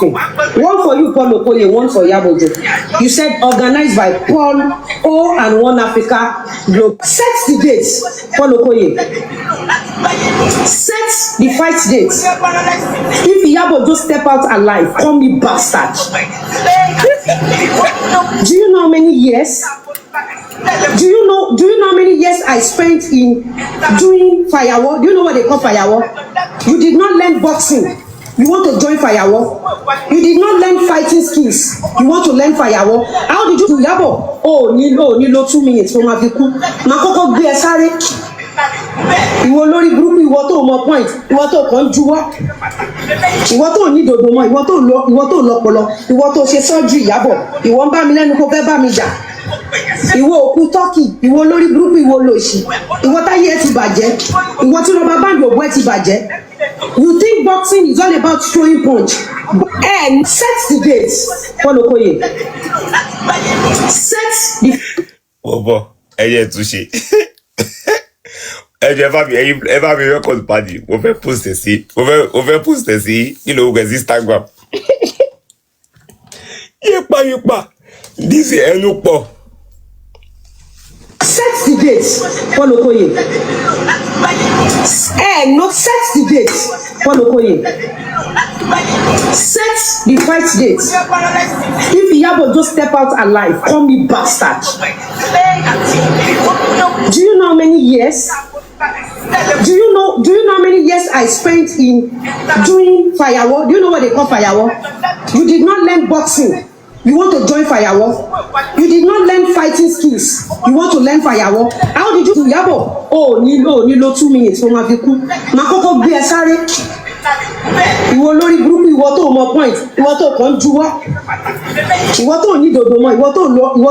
One for you, Paul Okoye, one for Iyabo Ojo. You said organized by Paul O and One Africa Group. Set the dates, Paul Okoye. Set the fight dates. If Iyabo Ojo step out alive, call me bastard. Do you know how many years? Do you know how many years I spent in doing firework? Do you know what they call firework? You did not learn boxing. You want to join firework? You did not learn fighting skills. You want to learn firework? How did you do Iyabo? Oh, nílò 2 minutes for my people. Makoko gbé ẹ sáré. Ìwọ lórí burúkú, ìwọ tó mọ point, ìwọ tó kàn juwọ́. Ìwọ tó ní dodo mọ́, ìwọ tó lọ́pọlọ, ìwọ tó ṣe surgery Iyabo. Ìwọ ń bá mi lẹ́nu kó fẹ́ bá mi jà. Ìwọ òkú turkey, ìwọ lórí burúkú, ìwọ lòṣì. Ìwọ táyé ẹ ti bàjẹ́. Ìwọ tí rọba báńdì òbú ẹ ti bàjẹ́. You think boxing is all about throwing punch? And set the dates, Paul Okoye. Set the. Bobo, ẹyẹ touché. Ẹ bá mi record party. Mo fẹ́ post ẹ sí. Mo fẹ́ post ẹ sí. Kí ló wẹ̀ sí Instagram. Yípa. This is ẹnu pọ̀. Set the dates, Paul Okoye. No, set the dates, Paul Okoye. Set the fight dates. If Iyabo just step out alive, call me bastard. Do you know how many years? Do you know how many years I spent in doing firework? Do you know what they call firework? You did not learn boxing. You want to join firework? You did not learn fighting skills. You want to learn firework? How did you do Iyabo? Oh, nílò 2 minutes for my people. Makoko gbé ẹ sáré. Ìwọ lórí burúkú, ìwọ tó mọ point, ìwọ tó kàn juwọ́. Ìwọ tó ní dodo mọ́, ìwọ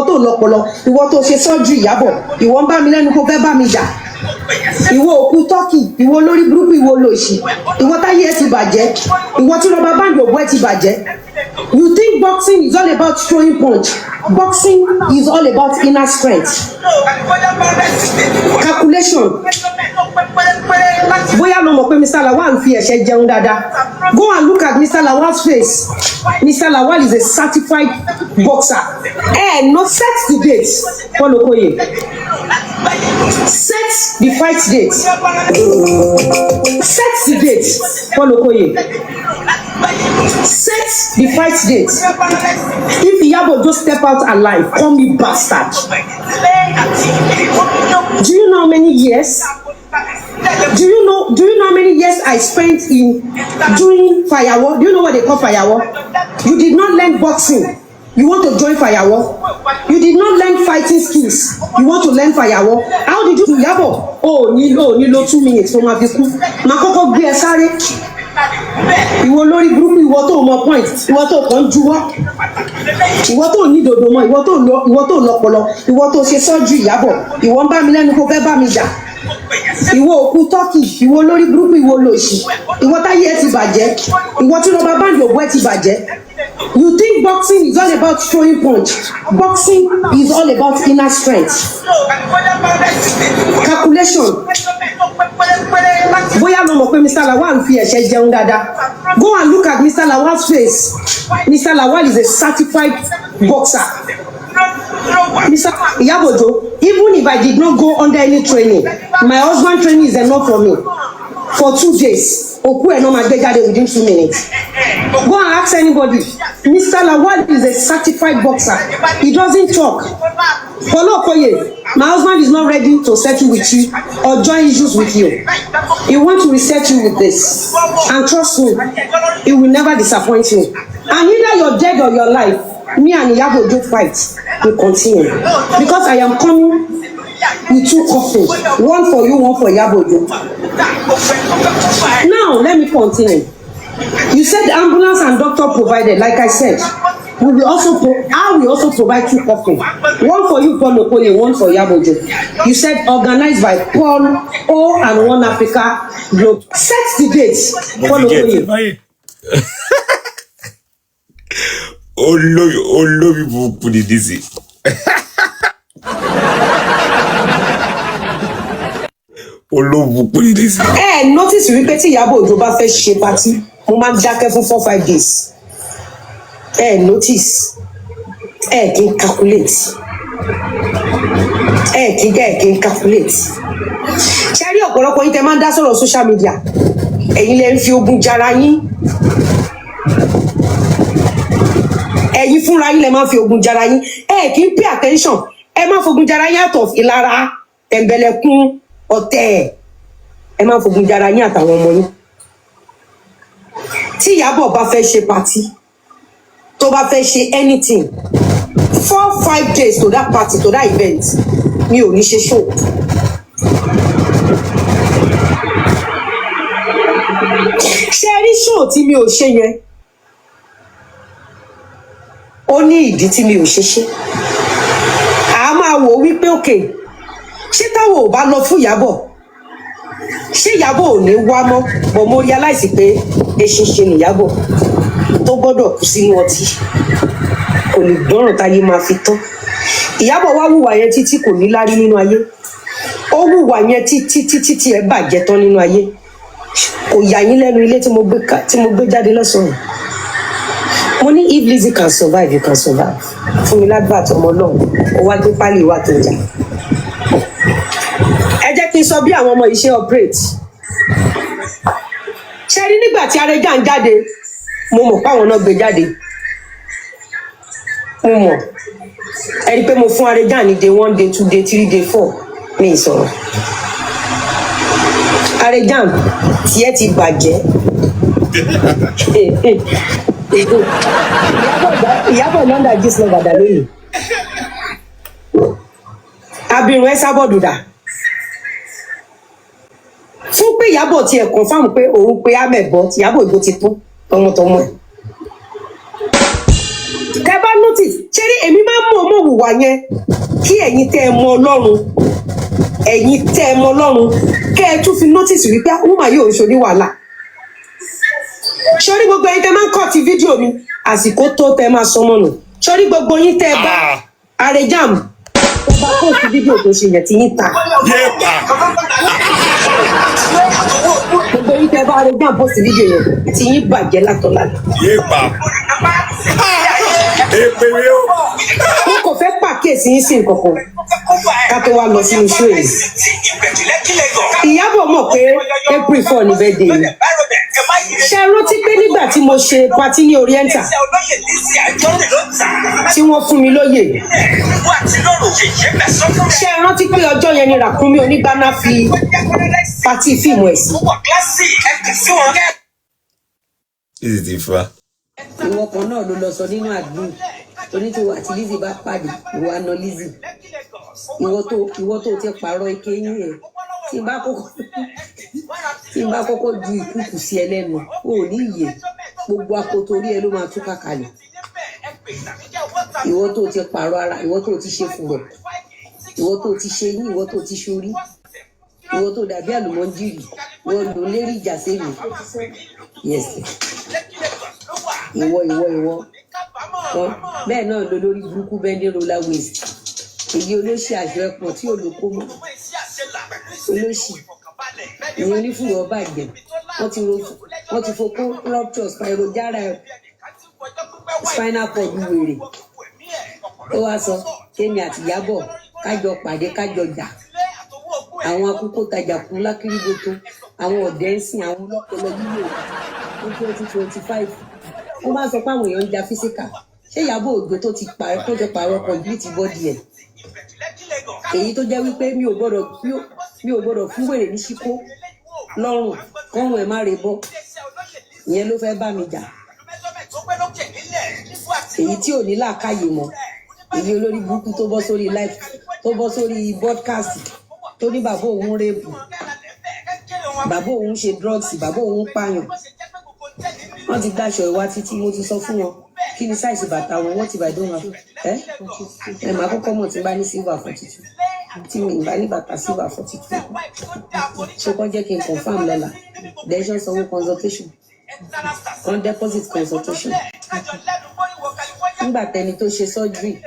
tó lọ́pọlọ, ìwọ tó ṣe surgery Iyabo. Ìwọ ń bá mi lẹ́nu kó fẹ́ bá mi jà. Ìwọ òkú turkey, ìwọ lórí burúkú, ìwọ lòṣì. Ìwọ táyé ẹ ti bàjẹ́. Ìwọ tí rọba báńdì òbú ẹ ti bàjẹ́. You think boxing is all about throwing punch? Boxing is all about inner strength. Calculation. Bóyá ló mọ̀ pé Mr. Lawal fi ẹ̀ṣẹ̀ jẹun dáadáa. Go and look at Mr. Lawal's face. Mr. Lawal is a certified boxer. No, set the dates, Paul Okoye. Set the fight dates. Set the dates, Paul Okoye. Set the fight dates. If Iyabo just step out alive, call me bastard. Do you know how many years? Do you know how many years I spent in doing firework? Do you know what they call firework? You did not learn boxing. You want to join firework? You did not learn fighting skills. You want to learn firework? How did you do Iyabo? Oh, nílò 2 minutes for my people. Makoko gbé ẹ sáré. Ìwọ lórí burúkú, ìwọ tó mọ point, ìwọ tó kàn juwọ́. Ìwọ tó ní dodo mọ́, ìwọ tó lọ́pọlọ, ìwọ tó ṣe surgery Iyabo. Ìwọ ń bá mi lẹ́nu kó fẹ́ bá mi jà. Ìwọ òkú turkey, ìwọ lórí burúkú, ìwọ lòṣì. Ìwọ táyé ẹ ti bàjẹ́. Ìwọ tí rọba báńdì òbú ẹ ti bàjẹ́. You think boxing is all about throwing punch? Boxing is all about inner strength. Calculation. Bóyá ló mọ̀ pé Mr. Lawal fi ẹ̀ṣẹ̀ jẹun dáadáa. Go and look at Mr. Lawal's face. Mr. Lawal is a certified boxer. Mr. Iyabo Ojo, even if I did not go under any training, my husband training is enough for me. For 2 days, Oku ẹ̀ no ma gbé jáde within 2 minutes. Go and ask anybody. Mr. Lawal is a certified boxer. He doesn't talk. Paul Okoye, my husband is not ready to settle with you or join issues with you. He wants to reset you with this. And trust me, he will never disappoint me. And either you're dead or you're alive, me and Iyabo Ojo fight will continue. Because I am coming with 2 coffins. One for you, one for Iyabo Ojo. Now, let me continue. You said ambulance and doctor provided, like I said. I will also provide 2 coffins. One for you, Paul Okoye, one for Iyabo Ojo. You said organized by Paul O and One Africa Group. Set the dates, Paul Okoye. Olórí burúkú ni Dizzy. Olórí burúkú ni Dizzy. Notice wípé tí Iyabo Ojo bá fẹ́ ṣe party, mo máa ń dákẹ́ fún 4-5 days. notice kí n calculate kí n calculate ṣe rí ọ̀pọ̀lọpọ̀ yín tẹ́ máa ń dá sọ̀rọ̀ social media ẹ̀yin lẹ ń fi ogun jara yín ẹ̀yin fúnra yín lẹ máa ń fi ogun jara yín kí n pay attention ẹ máa fogun jara yín out of ìlara tẹ̀mbẹ̀lẹ̀kún ọ̀tẹ̀ ẹ máa fogun jara yín àtàwọn ọmọ yín tí Ìyábọ̀ bá fẹ́ ṣe party tó bá fẹ́ ṣe anything 4-5 days to that party to that event mi ò ní ṣe show ṣe rí show tí mi ò ṣe yẹn ó ní ìdí tí mi ò ṣe a máa wò wípé òkè ṣé táwọn ò bá lọ fún Ìyábọ̀ ṣé Ìyábọ̀ ò ní wá mọ́ but mo realize pé eṣinṣin ni Ìyábọ̀ tó gbọ́dọ̀ kú sínú ọtí kò lè gbọ́ràn táyé máa fi tán Ìyábọ̀ wá wùwà yẹn títí kò ní lárí nínú ayé ó wùwà yẹn títí ẹ bàjẹ́ tán nínú ayé kò yà yín lẹ́nu ilé tí mo gbé jáde lọ́sàn-án mo ní if Lizzy can survive you can survive fún mi lágbàtà ọmọ náà ó wá gbé pálí ìwà tó jà ẹ jẹ́ kí n sọ bí àwọn ọmọ yìí ṣe operate ṣe rí nígbà tí Arẹjà ń jáde mo mọ̀ páwọn náà gbé jáde mo mọ̀ ẹ rí pé mo fún Arẹjà ní day 1 day 2 day 3 day 4 ní ìsọ̀rọ̀ Arẹjà tí ẹ ti bàjẹ́ Ìyábọ̀ lọ́ndà gist lọ bàdà lónìí abirùn ẹ sábọ̀dù dà fún pé Ìyábọ̀ tiẹ̀ confirm pé òun pé amẹ̀bọ tí Ìyábọ̀ ìbò ti tó tọmọtọmọ ẹ̀ tẹ bá notice ṣé rí èmi máa ń mọ̀ ọmọ òwúwa yẹn kí ẹ̀yin tẹ́ ẹ mọ Ọlọ́run kẹ́ ẹ tún fi notice wípé woman yóò ṣe ní wàhálà sórí gbogbo ẹ̀yin tẹ́ máa ń kọ́ ti fídíò mi àsìkò tó tẹ́ máa sọmọ nù sórí gbogbo yín tẹ́ bá Arẹjà tó bá kọ́ ti fídíò tó ṣe yẹn ti yín ta gbogbo yín tẹ́ bá Arẹjà post fídíò yẹn ti yín bàjẹ́ látọ̀lá wọn kò fẹ́ pàkíyèsí yín sí nǹkan kan ká tó wá lọ sínú show yìí Ìyábọ̀ mọ̀ pé April 4 ní birthday mi ṣe rántí pé nígbà tí mo ṣe party ní Oriental tí wọ́n fún mi lóyè ṣe rántí pé ọjọ́ yẹn ni Ràkúnmí Onígbáná fi party fíìmù ẹ̀ sí. ìwọ kan náà ló lọ sọ nínú àdúgbò onítòwò àti Lizzy bá pàdé ìwọ àna Lizzy ìwọ tó ti pààrọ̀ ike yín ẹ tí n bá kọ́kọ́ ju ìkúkù sí ẹlẹ́nu ò ní ìyè gbogbo akoto orí ẹ ló máa tú kàkàlẹ̀ ìwọ tó ti pààrọ̀ ara ìwọ tó ti ṣe fùrọ̀ ìwọ tó ti ṣe yín ìwọ tó ti ṣorí ìwọ tó dàbí àlùmọ́jìrì ìwọ ló lérí ìjà sẹ́mi yes ìwọ bẹ́ẹ̀ náà ló lórí burúkú bẹ́ndé roller waist èyí olóṣì àjọ ẹpọn tí olóko mọ olóṣì ìyẹn onífùrọ̀ ọba àgbẹ̀ wọ́n ti fokó rupture spinal cord wèrè ó wá sọ kémi àti Ìyábọ̀ kájọ pàdé kájọ jà àwọn akókó tajà kún lákìrìbòtò àwọn ọ̀dẹ́ ń sìn àwọn ọlọ́pọlọ lílò ní 2025 ó máa sọ pé àwọn èèyàn ń ja físíkà ṣé Ìyábọ̀ Òjó tó ti pààrọ̀ complete body ẹ̀ èyí tó jẹ́ wípé mi ò gbọ́dọ̀ fún wèrè ní ṣíkó lọ́rùn kọ́rùn ẹ̀ má re bọ́ ìyẹn ló fẹ́ bá mi jà èyí tí ò ní làákàyè mọ́ èyí olórí burúkú tó bọ́ sórí live tó bọ́ sórí broadcast tó ní bàbá òun rèébù bàbá òun ṣe drugs bàbá òun pààyàn wọ́n ti dáṣọ ìwà títí mo ti sọ fún wọn kí ni sáìsì bàtà wọn wọ́n ti bàdó wọn ẹ máa kọ́kọ́ mọ̀ tí n bá ní silver 42 tí mi bá ní bàtà silver 42 ṣé kọ́ jẹ́ kí n confam lọ́la decision sanwó consultation on deposit consultation nígbà tẹni tó ṣe surgery èyí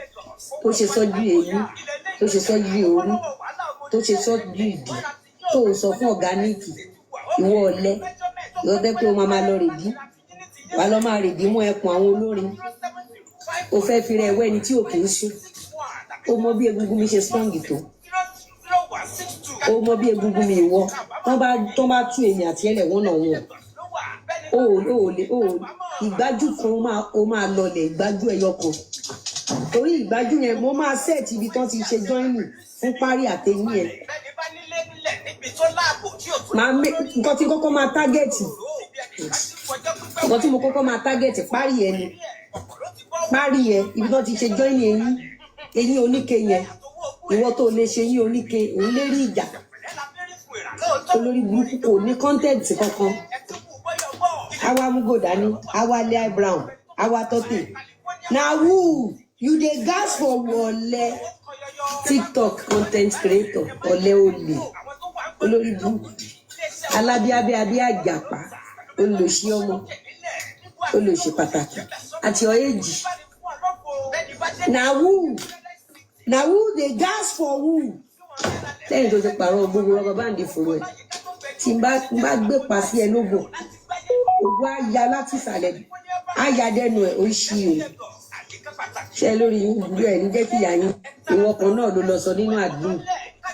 tó ṣe surgery orí tó ṣe surgery ìdí tó sọ fún ọ̀gáníìkì ìwọ ọ̀lẹ ìwọ bẹ́ẹ̀ pé o máa lọ rèdí wà lọ́ máa rèdí mú ẹkùn àwọn olórin o fẹ́ fi rẹ̀ wẹ́ni tí ò kì í sùn o mọ bí egungun mi ṣe strong tó o mọ bí egungun mi ìwọ tó bá tú èmi àti ẹlẹ̀ wọ́n náà wọ̀n o ìgbájú kan o máa lọlẹ̀ ìgbájú ẹyọ kan torí ìgbájú yẹn mo máa set ibi tán ti ṣe joining fún parí àtẹ̀yìn yẹn nǹkan tí kọ́kọ́ máa tágẹ́ẹ̀tì nǹkan tí mo kọ́kọ́ máa tágẹ́ẹ̀tì parí yẹn ni parí yẹn ibi tán ti ṣe joining eyín oníke yẹn ìwọ tó lè ṣe eyín oníke òun lè rí ìjà olórí burúkú kò ní kọ́ńtẹ́ǹtì kankan àwa múgòdà ní àwa lé eyebrow àwa tọ́tì na who you dey gas for wọlé TikTok content creator ọ̀lẹ olè olórí burúkú alábíàbíàbí àjàpá olùsí ọmọ olùsí pàtàkì àti ọ̀ẹ́jì na who dey gas for who lẹ́yìn tó ti pààrọ̀ gbogbo rọ́bà báńdì fòrò ẹ̀ tí n bá gbé pa sí ẹ lógo ògbó àyà láti ìsàlẹ̀ àyà dẹnu ẹ̀ ó ṣí o ṣe lórí ìlú ẹ̀ ní jẹ́ kí ìyá yín ìwọ kan náà ló lọ sọ nínú àdúgbò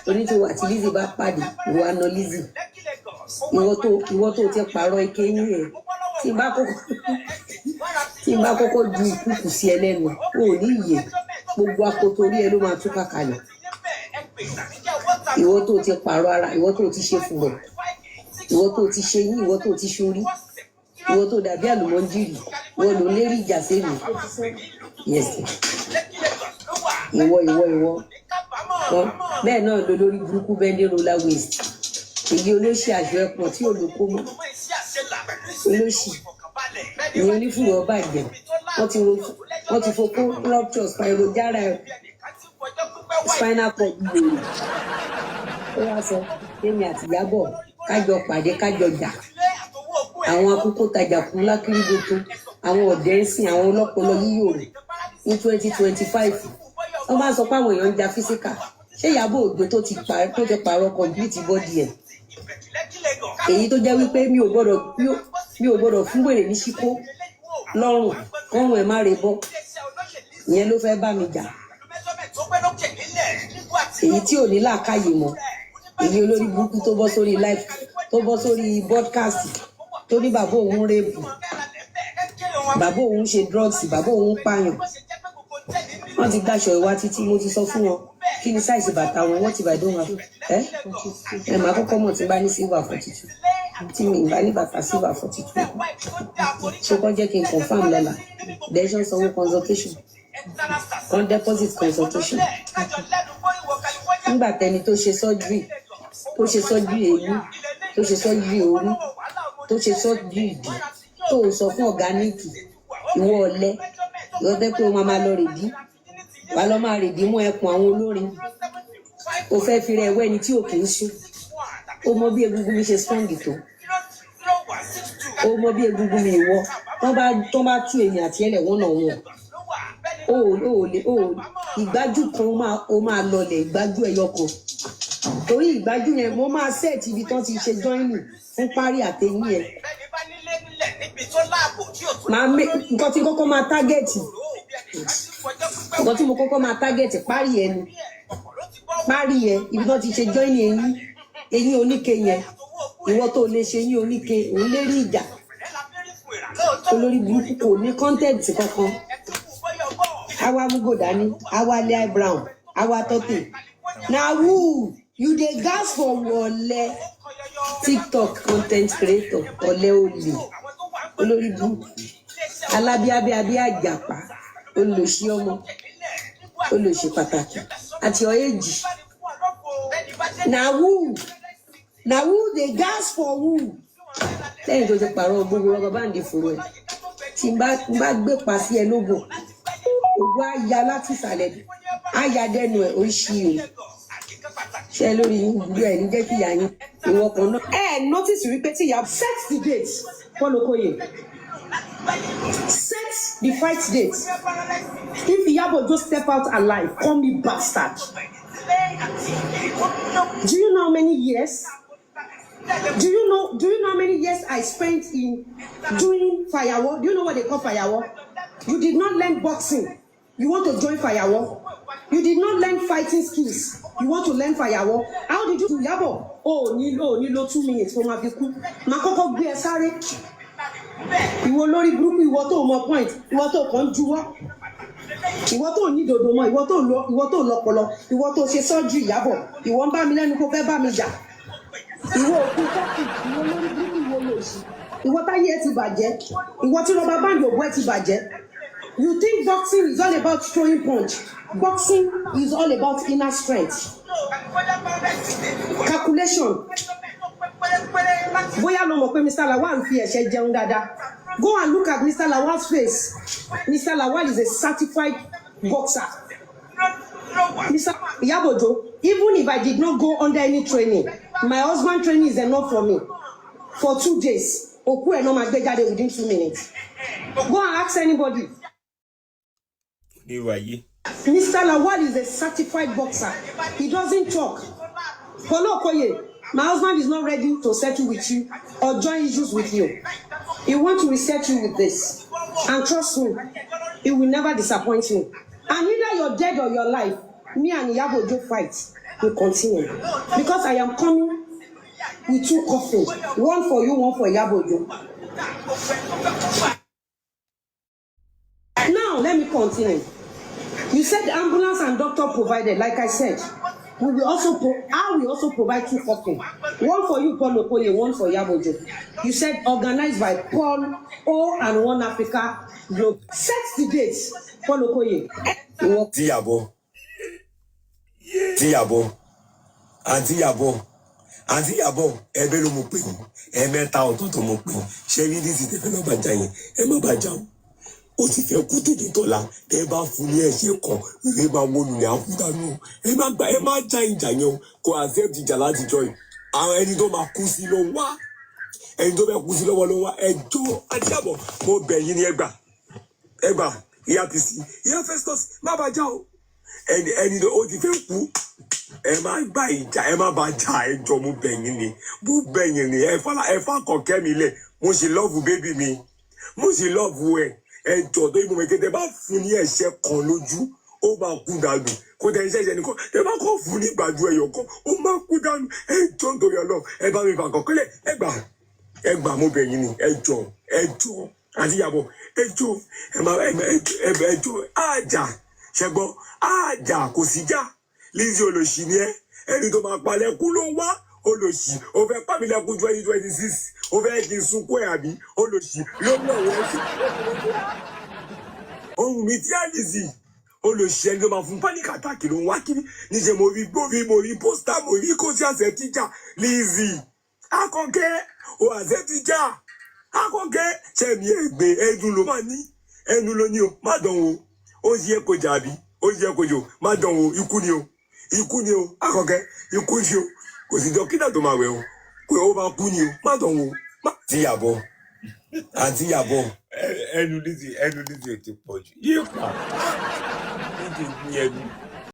onítìwà tí Lizzy bá pàdé ìwọ àna Lizzy ìwọ tó ti pààrọ̀ ike yín ẹ̀ tí n bá kọ́kọ́ ju ìkúkù sí ẹ lẹ́nu ò ní ìyè gbogbo akoto orí ẹ ló máa tú kàkàlẹ̀ ìwọ tó ti pààrọ̀ ara ìwọ tó ti ṣe fùrọ̀ ìwọ tó ti ṣe yín ìwọ tó ti ṣorí ìwọ tó dàbí àlùmọ́jìrì ìwọ ló lérí ìjà sẹ́mi yes ìwọ bẹ́ẹ̀ náà ló lórí burúkú bẹ́ndé roller waist èyí olóṣì àjọ ẹ̀pọ̀ tí olùkó mọ́ olóṣì ìyẹn onífùrọ̀ ọba ìgbẹ́ wọ́n ti fokó rupture spirogara spinal cord gbòòrò ó wá sọ èmi àti Ìyábọ̀ kájọ pàdé kájọ jà àwọn akókó tajà kú lákìrìdòtò àwọn ọ̀dẹ́ ń sìn àwọn ọlọ́pọlọ yíyò rẹ̀ ní 2025 wọ́n bá sọ pé àwọn èèyàn ń ja físíkà ṣé Ìyábọ̀ Òjó tó ti pààrọ̀ complete body ẹ̀ èyí tó jẹ́ wípé mi ò gbọ́dọ̀ fún wèrè ní ṣíkó lọ́rùn kọ́rùn ẹ̀ má re bọ́ ìyẹn ló fẹ́ bá mi jà èyí tí ò ní làákàyè mọ́ èyí olórí burúkú tó bọ́ sórí live tó bọ́ sórí podcast tó ní bàbá òun rèébù bàbá òun ṣe drugs bàbá òun pààyàn wọ́n ti gbàṣọ ìwà títí mo ti sọ fún wọn kí ni size bàtà wọn wọ́n ti bàdó wọn ẹ máa kọ́kọ́ mọ̀ tí bá ní silver 42 tí mi bá ní bàtà silver 42 ṣé kọ́ jẹ́ kí n confam lọ́la decision sanwó consultation kan deposit consultation nígbà tẹni tó ṣe surgery èyí tó ṣe surgery orí tó ṣe surgery ìdí tó sọ fún ọ̀gáníìkì ìwọ ọ̀lẹ ìwọ́dẹ́ pé o máa lọ rèdí wà lọ́ máa rèdí mọ́ ẹkùn àwọn olórin o fẹ́ fi rẹ̀ wẹ́ni tí ò kì í sùn o mọ bí egungun mi ṣe strong tó o mọ bí egungun mi ìwọ tó bá tú èmi àti ẹlẹ̀ wọ́n náà wọ̀n ìgbájú kan o máa lọlẹ̀ ìgbájú ẹyọ kan torí ìgbájú yẹn mo máa set ibi tán ti ṣe joining fún parí àtẹ̀yìn yẹn nǹkan tí kọ́kọ́ máa tágẹ́ẹ̀tì nǹkan tí mo kọ́kọ́ máa tágẹ́ẹ̀tì parí yẹn ni parí yẹn ibi tán ti ṣe joining eyín oníke yẹn ìwọ tó lè ṣe eyín oníke òun lè rí ìjà olórí burúkú kò ní kọ́ńtẹ́ǹtì kankan àwa múgòdà ní àwa lé eyebrow àwa tọ́tì na who you dey gas for wọlé TikTok content creator ọ̀lẹ olè olórí burúkú alábíàbíàbí àjàpá olùsí ọmọ olùsí pàtàkì àti ọ̀ẹ́jì na who dey gas for who lẹ́yìn tó ti pààrọ̀ gbogbo rọ́bà báńdì fòrò ẹ̀ tí n bá gbé pa sí ẹ lógo ògbó àyà láti ìsàlẹ̀ àyà dẹnu ẹ̀ ó ṣí o ṣe lórí ìlú ẹ̀ ní jẹ́ kí ìyá yín ìwọ kan náà. notice wípé tí ìyá set the date fọlọkọyè set the fight date if Iyabo just step out alive call me bastard. Do you know how many years? Do you know how many years I spent in doing firewall? Do you know what they call firewall? You did not learn boxing. You want to join Fayawo. You did not learn fighting skills. You want to learn Fayawo. How did you do Yabo? Oh, Nilo 2 minutes for my people. Makoko be sorry. Ìwọ lórí burúkú, ìwọ tó mọ point, ìwọ tó kàn juwọ́. Ìwọ tó ní dodo mọ́, ìwọ tó lọ́pọlọ, ìwọ tó ṣe surgery Yabo. Ìwọ ń bá mi lẹ́nu kó fẹ́ bá mi jà. Ìwọ òkú kọ́kì, ìwọ lórí burúkú, ìwọ lòṣì. Ìwọ táyé ẹ ti bàjẹ́. Ìwọ tí rọba báńdì ògbó ẹ ti bàjẹ́. You think boxing is all about throwing punch? Boxing is all about inner strength. Calculation. Bóyá ló mọ̀ pé Mr. Lawal fi ẹ̀ṣẹ̀ jẹun dáadáa. Go and look at Mr. Lawal's face. Mr. Lawal is a certified boxer. Mr. Iyabojo, even if I did not go under any training, my husband training is enough for me. For 2 days. Oku ẹ̀ náà máa gbé jáde within 2 minutes. Go and ask anybody. Mr. Lawal is a certified boxer. He doesn't talk. Follow Okoye. My husband is not ready to settle with you or join issues with you. He wants to reset you with this. And trust me, he will never disappoint me. And either you're dead or you're alive, me and Iyabojo fight will continue. Because I am coming with 2 coffins. One for you, one for Iyabojo. Now, let me continue. You said ambulance and doctor provided, like I said. I will also provide 2 coffins. One for you, Paul Okoye, one for Iyabojo. You said organized by Paul O and One Africa Group. Set the dates, Paul Okoye. Àǹtí Ìyábọ̀ ẹ̀bẹ̀ ló mo pè yín ẹ̀mẹ́ta ọ̀tọ̀ọ̀tọ̀ mo pè yín ṣé rí ní ti tẹ̀fẹ́ lọ́ọ́ bàjá yẹn ẹ má bàjá o ó ti fẹ́ kú tètè tọ́la tẹ́ bá fún ní ẹ̀ṣẹ̀ kan rèé máa wọ́n lulẹ̀ àkúdánù ẹ má já ìjà yẹn o kò accept ìjà láti jọ yìí àwọn ẹni tó máa kú sí ló ń wá ẹni tó fẹ́ kú sí lọ́wọ́ ló ń wá ẹjọ́ Àǹtí Ìyábọ̀ mo bẹ̀ yín ní ẹgbà ìyá PC ìyá Festus má bàjá o ẹni tó ó ti fẹ́ kú ẹ má gbà ìjà ẹ má bá jà ẹjọ́ mo bẹ̀yìn ni ẹ fà kọ̀kẹ́ mi lẹ̀ mo sì lọ́ọ̀fù bébì mi mo sì lọ́ọ̀fù ẹjọ́ tó ìmọ̀ mẹ́kẹ́tẹ́ bá fún ní ẹ̀ṣẹ̀ kan lójú ó máa kú dànù kó tẹ iṣẹ́ ìṣẹ́ nìkan tẹ bá kọ́ fún ní gbàjú ẹ̀yọ̀ kan ó máa kú dànù ẹjọ́ nítorí Ọlọ́run ẹ bá mi fà kọ̀kẹ́lẹ̀ ẹgbà mo bẹ̀yìn ni ẹjọ́ Àǹtí Ìyábọ̀ ẹjọ́ àjà ṣẹgbọ́n àjà kò sí jà Lizzy olòṣì ni ẹni tó máa palẹ̀ kú ló ń wá olòṣì ó fẹ́ pàmílẹ̀kùn 2026 ó fẹ́ kí n sunkún ẹ̀ àbí olòṣì ló ń lọ wọ́n sí. ohun mi tí a Lizzy olòṣì ẹni tó máa fún panic attack ló ń wá kiri níṣẹ́ mo rí pósítà mo rí kó sí àṣẹ tíjà Lizzy Akànkẹ́ ó àṣẹ tíjà Akànkẹ́ ṣẹ̀mí ẹ̀gbẹ́ ẹ̀dùn ló máa ní ẹnu ló ní o má dán o ó yẹ kó jàbí ó yẹ kó jò má dán o ikú ni o Akànkẹ́ ikú ni o kò sí dókítà tó máa wẹ̀ o kò ó máa kú ni o má dán o má. Àǹtí Ìyábọ̀ ẹnu Lizzy ti pọ̀ jù yípa ní ẹnu.